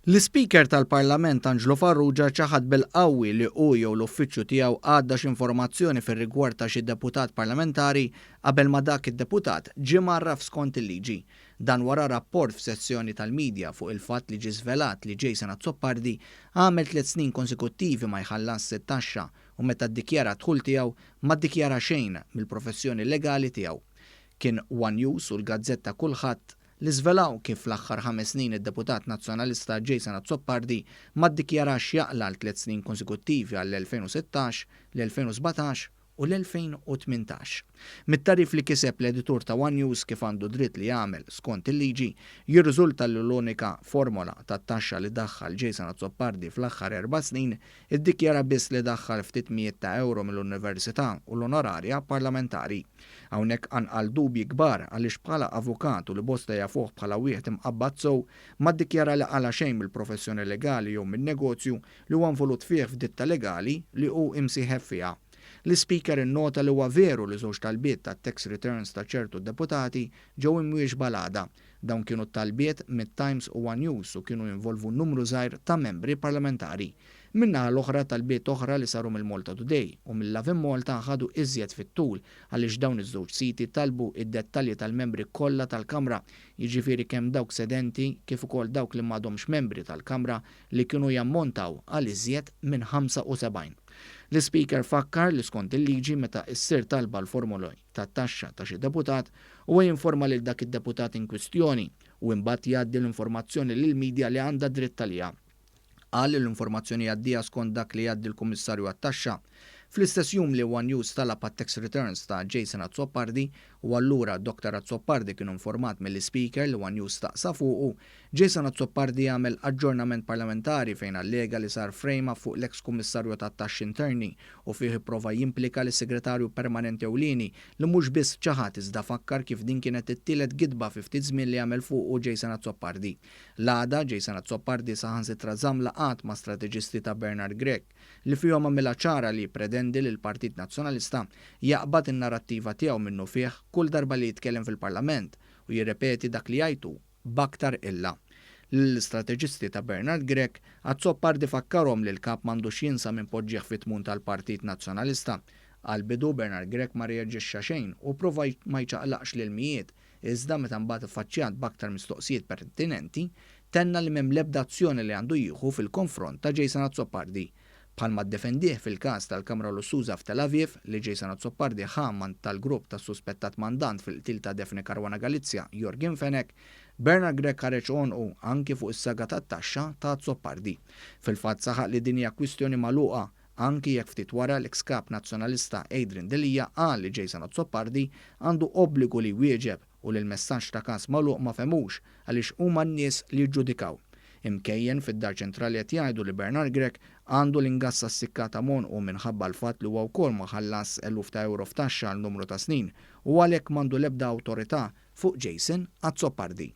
L-Speaker tal-Parlament Angelo Farrugia ċaħad bil-qawwi li hu jew l-uffiċċju tiegħu għadda x'informazzjoni fir-rigward ta' xi deputat parlamentari qabel ma dak id-deputat ġie marraf skont il-liġi. Dan wara rapport f'sezzjoni tal-medja fuq il-fatt li ġie żvelat li Jason Azzopardi għamel 3 snin konsekuttivi ma jħallas it-taxxa u meta ddikjara dħul tiegħu ma ddikjara xejn mill-professjoni legali tiegħu. Kien One News u l-Gazzetta Kulħadd li żvelaw kif fl-aħħar 5 snin id-deputat nazzjonalista Jason Azzopardi ma ddikjarax jaqla l 3 snin konsekuttivi għall-2016, l-2017 u l-2018. Mit-tarif li kiseb l-editur ta' One News kif għandu dritt li jagħmel skont il-liġi, jirriżulta li l-unika formola tat-taxxa li daħħal Jason Azzopardi fl-aħħar 4 snin iddikjara biss li daħħal ftit mijiet ta' euro mill-università u l-onorarja parlamentari. Hawnhekk anqal dubji kbar għaliex bħala avukat u li bosta jafuh bħala wieħed imqabbad sew ma ddikjara li qala xejn mill-professjoni legali jew min-negozju li huwa involut fih f'ditta legali li hu imsieħeb fiha. L-Speaker innota li huwa veru li żewġ talbiet ta' tax returns ta' ċertu deputati ġew imwiex balada. Dawn kienu talbiet mit-Times u One News u kienu jinvolvu numru żgħir ta' membri parlamentari. Minnaħa l-oħra talbiet oħra li saru mill-Malta Today u mill-Lavin Malta ħadu iżjed fit-tul għaliex dawn iż-żewġ siti talbu id-dettalji tal-membri kollha tal-Kamra, jiġifieri kemm dawk sedenti kif ukoll dawk li m'għadhomx membri tal-Kamra li kienu jammontaw għal iżjed minn 75. L-Speaker fakkar li skont il-liġi meta ssir talba l-formuloj tat-taxxa ta' xi deputat huwa jinforma lil dak id-deputat in kwistjoni u mbagħad jgħaddi l-informazzjoni lill-midja li għandha dritt għaliha. Qal l-informazzjoni jgħaddiha skont dak li jgħaddi l-Kummissarju għat-Taxxa. Fl-istess jum li One News talab tax returns ta' Jason Azzopardi u allura Dr. Azzopardi kienu informat mill-Speaker li One News taqsa fuqu, Jason Azzopardi għamel aġġornament parlamentari fejn allega li sar frejma fuq l-ex kummissarju tat-taxxi interni u fih ipprova jimplika lis segretarju permanenti ewlieni li mhux biss ċaħat iżda fakkar kif din kienet it-tielet gidba fi ftit żmien li għamel fuqu Jason Azzopardi. L-għada Jason Azzopardi saħansitra żamm laqat ma' strateġisti ta' Bernard Gregg li fihom għamilha ċara li jpretendi li l-Partit Nazzjonalista jaqbad in-narrattiva tiegħu minnu fih kull darba li jitkellem fil-Parlament u jirrepeti dak li jgħidu b'aktar illa. L-strateġisti ta' Bernard Gregg Azzopardi fakkarhom li l-kap m'għandux jinsa minn poġġieħ fit-tmun tal-Partit Nazzjonalista. Għal-bidu Bernard Gregg ma reaġixxa xejn u prova ma jċaqlaqx l-ilmijiet, iżda meta mbagħad iffaċċjat b'aktar mistoqsijiet pertinenti, tenna li m'hemm l-ebda azzjoni li għandu jieħu fil-konfront ta' Jason Azzopardi. Bħalma ddefendih fil-każ tal-Kamra Lussuża f'Tel Aviv li Jason Azzopardi ħamman tal-grupp ta' suspettat mandant fil-qtil ta' Defne Caruana Galizja Jorgen Fenek, Bernard Gregg ħareġ onqu anki fuq is-saga tat-taxxa ta' Azzopardi. Fil-fatt saħaq li din hija kwistjoni magħluqa anki jekk ftit wara l-eks kap nazzjonalista Adrian Delija qal li Jason Azzopardi għandu obbligu li wieġeb u li l-messaġġ ta' każ magħluq ma femux għaliex huma n-nies li jġġudikaw. Imkejjen fid-dar ċentrali qed jgħidu li Bernard Gregg għandu l-ingassa s-sikkata monqu minħabba l-fatt li huwa wkoll ma ħallas eluf ta' euro f'taxxa għal numru ta' snin u għalhekk m'għandu l-ebda awtorità fuq Jason Azzopardi.